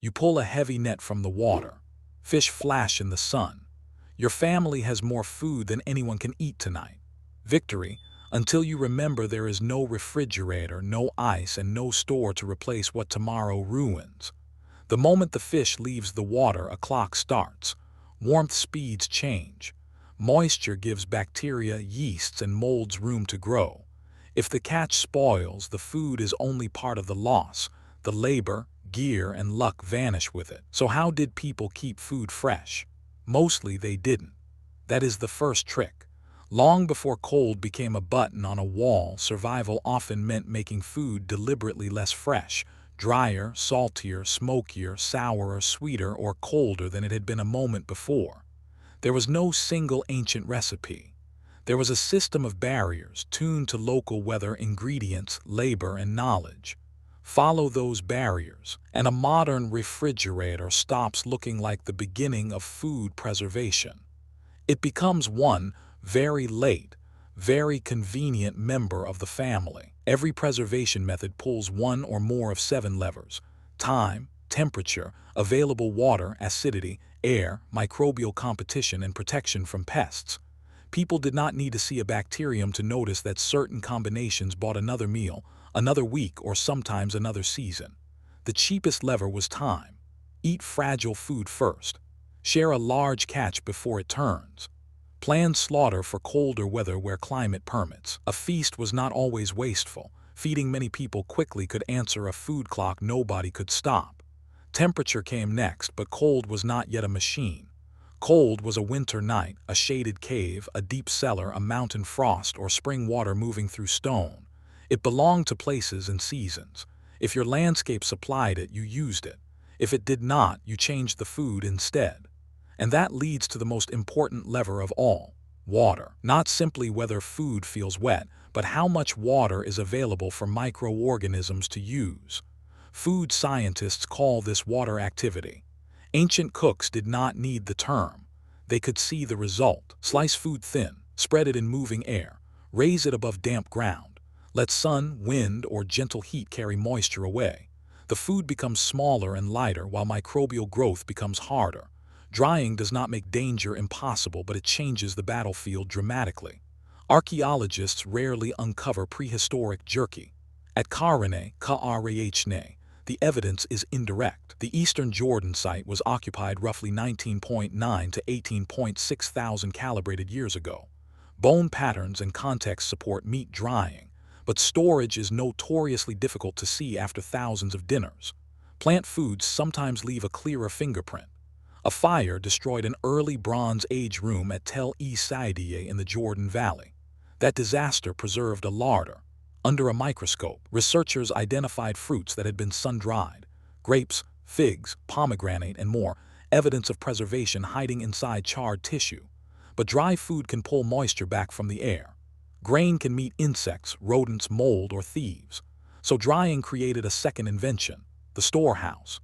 You pull a heavy net from the water. Fish flash in the sun. Your family has more food than anyone can eat tonight. Victory, until you remember there is no refrigerator, no ice, and no store to replace what tomorrow ruins. The moment the fish leaves the water, a clock starts. Warmth speeds change. Moisture gives bacteria, yeasts, and molds room to grow. If the catch spoils, the food is only part of the loss. The labor, gear, and luck vanish with it. So how did people keep food fresh? Mostly they didn't. That is the first trick. Long before cold became a button on a wall, survival often meant making food deliberately less fresh, drier, saltier, smokier, sourer, sweeter, or colder than it had been a moment before. There was no single ancient recipe. There was a system of barriers tuned to local weather, ingredients, labor, and knowledge. Follow those barriers, and a modern refrigerator stops looking like the beginning of food preservation. It becomes one very late, very convenient member of the family. Every preservation method pulls one or more of 7 levers: time, temperature, available water, acidity, air, microbial competition, and protection from pests. People did not need to see a bacterium to notice that certain combinations bought another meal, another week, or sometimes another season. The cheapest lever was time. Eat fragile food first. Share a large catch before it turns. Plan slaughter for colder weather where climate permits. A feast was not always wasteful. Feeding many people quickly could answer a food clock nobody could stop. Temperature came next, but cold was not yet a machine. Cold was a winter night, a shaded cave, a deep cellar, a mountain frost, or spring water moving through stone. It belonged to places and seasons. If your landscape supplied it, you used it. If it did not, you changed the food instead. And that leads to the most important lever of all: water. Not simply whether food feels wet, but how much water is available for microorganisms to use. Food scientists call this water activity. Ancient cooks did not need the term. They could see the result. Slice food thin, spread it in moving air, raise it above damp ground. Let sun, wind, or gentle heat carry moisture away. The food becomes smaller and lighter while microbial growth becomes harder. Drying does not make danger impossible, but it changes the battlefield dramatically. Archaeologists rarely uncover prehistoric jerky. At Karane, the evidence is indirect. The eastern Jordan site was occupied roughly 19.9 to 18.6 thousand calibrated years ago. Bone patterns and context support meat drying, but storage is notoriously difficult to see after thousands of dinners. Plant foods sometimes leave a clearer fingerprint. A fire destroyed an early Bronze Age room at Tel-e-Saidiyeh in the Jordan Valley. That disaster preserved a larder. Under a microscope, researchers identified fruits that had been sun-dried: grapes, figs, pomegranate, and more, evidence of preservation hiding inside charred tissue. But dry food can pull moisture back from the air. Grain can meet insects, rodents, mold, or thieves. So drying created a second invention: the storehouse.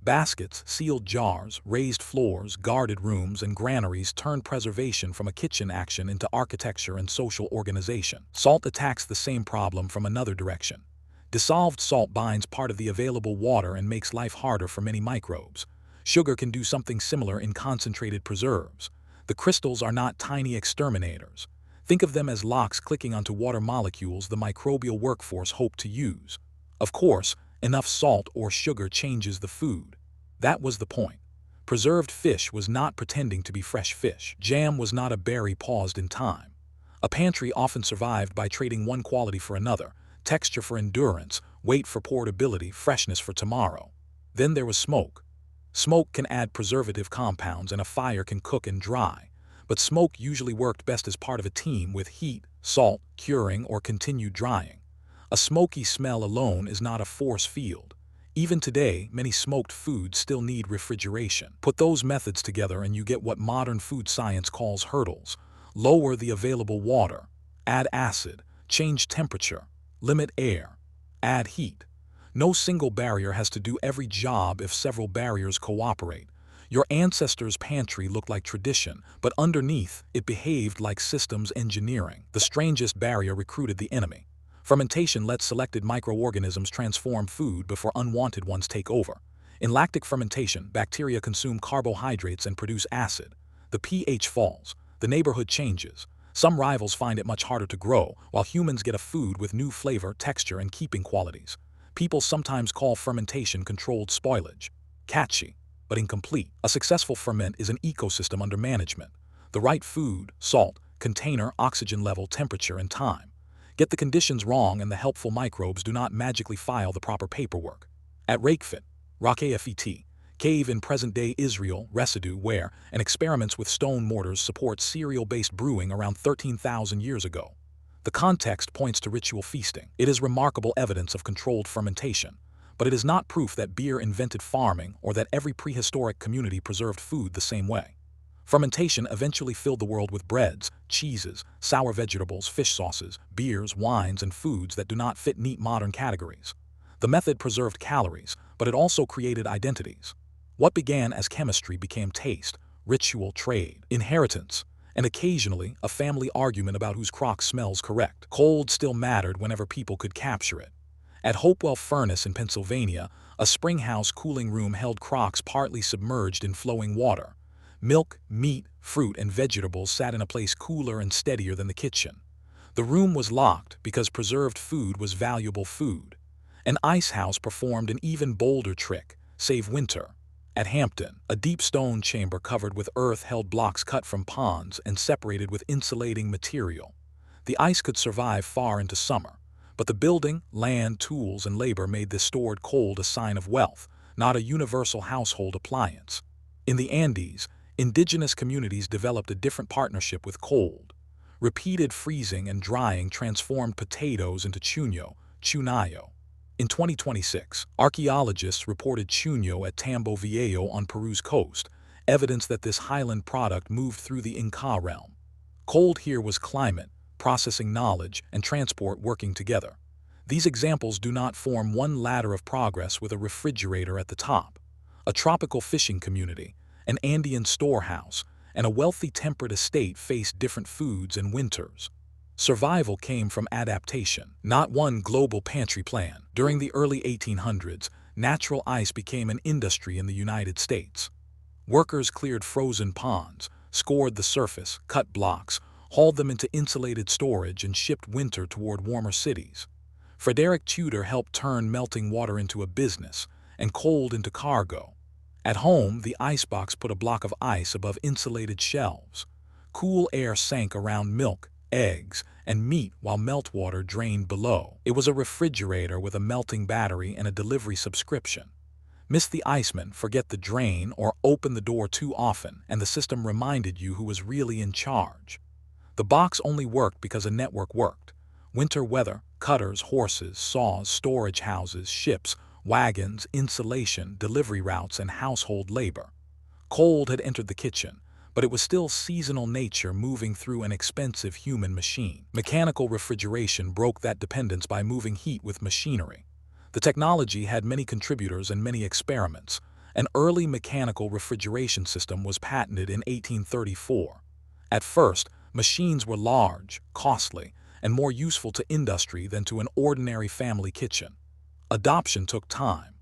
Baskets, sealed jars, raised floors, guarded rooms, and granaries turned preservation from a kitchen action into architecture and social organization. Salt attacks the same problem from another direction. Dissolved salt binds part of the available water and makes life harder for many microbes. Sugar can do something similar in concentrated preserves. The crystals are not tiny exterminators. Think of them as locks clicking onto water molecules the microbial workforce hoped to use. Of course, enough salt or sugar changes the food. That was the point. Preserved fish was not pretending to be fresh fish. Jam was not a berry paused in time. A pantry often survived by trading one quality for another: texture for endurance, weight for portability, freshness for tomorrow. Then there was smoke. Smoke can add preservative compounds and a fire can cook and dry. But smoke usually worked best as part of a team with heat, salt, curing, or continued drying. A smoky smell alone is not a force field. Even today, many smoked foods still need refrigeration. Put those methods together and you get what modern food science calls hurdles. Lower the available water. Add acid. Change temperature. Limit air. Add heat. No single barrier has to do every job if several barriers cooperate. Your ancestors' pantry looked like tradition, but underneath, it behaved like systems engineering. The strangest barrier recruited the enemy. Fermentation lets selected microorganisms transform food before unwanted ones take over. In lactic fermentation, bacteria consume carbohydrates and produce acid. The pH falls, the neighborhood changes. Some rivals find it much harder to grow, while humans get a food with new flavor, texture, and keeping qualities. People sometimes call fermentation controlled spoilage. Catchy, but incomplete. A successful ferment is an ecosystem under management. The right food, salt, container, oxygen level, temperature, and time. Get the conditions wrong and the helpful microbes do not magically file the proper paperwork. At Rakefet, Rakefet, cave in present-day Israel, residue where, and experiments with stone mortars support cereal-based brewing around 13,000 years ago. The context points to ritual feasting. It is remarkable evidence of controlled fermentation, but it is not proof that beer invented farming or that every prehistoric community preserved food the same way. Fermentation eventually filled the world with breads, cheeses, sour vegetables, fish sauces, beers, wines, and foods that do not fit neat modern categories. The method preserved calories, but it also created identities. What began as chemistry became taste, ritual, trade, inheritance, and occasionally a family argument about whose crock smells correct. Cold still mattered whenever people could capture it. At Hopewell Furnace in Pennsylvania, a springhouse cooling room held crocks partly submerged in flowing water. Milk, meat, fruit, and vegetables sat in a place cooler and steadier than the kitchen. The room was locked because preserved food was valuable food. An ice house performed an even bolder trick, save winter. At Hampton, a deep stone chamber covered with earth held blocks cut from ponds and separated with insulating material. The ice could survive far into summer, but the building, land, tools, and labor made this stored cold a sign of wealth, not a universal household appliance. In the Andes, indigenous communities developed a different partnership with cold. Repeated freezing and drying transformed potatoes into chuño. In 2026, archaeologists reported chuño at Tambo Viejo on Peru's coast, evidence that this highland product moved through the Inca realm. Cold here was climate, processing knowledge, and transport working together. These examples do not form one ladder of progress with a refrigerator at the top. A tropical fishing community, an Andean storehouse, and a wealthy temperate estate faced different foods and winters. Survival came from adaptation, not one global pantry plan. During the early 1800s, natural ice became an industry in the United States. Workers cleared frozen ponds, scored the surface, cut blocks, hauled them into insulated storage, and shipped winter toward warmer cities. Frederick Tudor helped turn melting water into a business, and cold into cargo. At home, the icebox put a block of ice above insulated shelves. Cool air sank around milk, eggs, and meat while meltwater drained below. It was a refrigerator with a melting battery and a delivery subscription. Miss the iceman, forget the drain, or open the door too often, and the system reminded you who was really in charge. The box only worked because a network worked. Winter weather, cutters, horses, saws, storage houses, ships, wagons, insulation, delivery routes, and household labor. Cold had entered the kitchen, but it was still seasonal nature moving through an expensive human machine. Mechanical refrigeration broke that dependence by moving heat with machinery. The technology had many contributors and many experiments. An early mechanical refrigeration system was patented in 1834. At first, machines were large, costly, and more useful to industry than to an ordinary family kitchen. Adoption took time.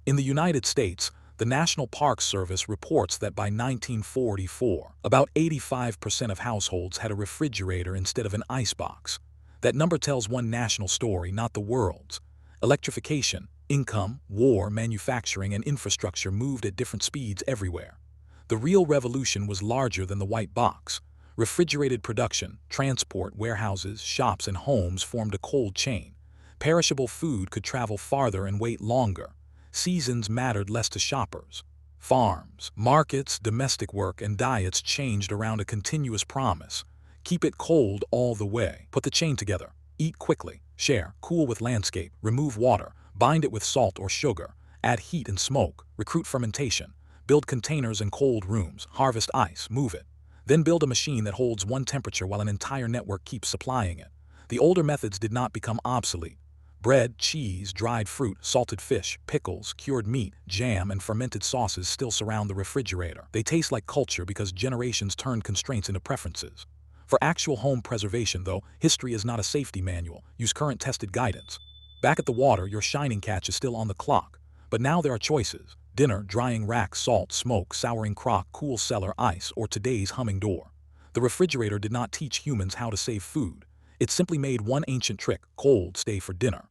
In the United States, the National Park Service reports that by 1944, about 85% of households had a refrigerator instead of an icebox. That number tells one national story, not the world's. Electrification, income, war, manufacturing, and infrastructure moved at different speeds everywhere. The real revolution was larger than the white box. Refrigerated production, transport, warehouses, shops, and homes formed a cold chain. Perishable food could travel farther and wait longer. Seasons mattered less to shoppers. Farms, markets, domestic work, and diets changed around a continuous promise. Keep it cold all the way. Put the chain together. Eat quickly. Share. Cool with landscape. Remove water. Bind it with salt or sugar. Add heat and smoke. Recruit fermentation. Build containers and cold rooms. Harvest ice. Move it. Then build a machine that holds one temperature while an entire network keeps supplying it. The older methods did not become obsolete. Bread, cheese, dried fruit, salted fish, pickles, cured meat, jam, and fermented sauces still surround the refrigerator. They taste like culture because generations turned constraints into preferences. For actual home preservation, though, history is not a safety manual. Use current tested guidance. Back at the water, your shining catch is still on the clock. But now there are choices. Dinner, drying rack, salt, smoke, souring crock, cool cellar, ice, or today's humming door. The refrigerator did not teach humans how to save food. It simply made one ancient trick: cold stay for dinner.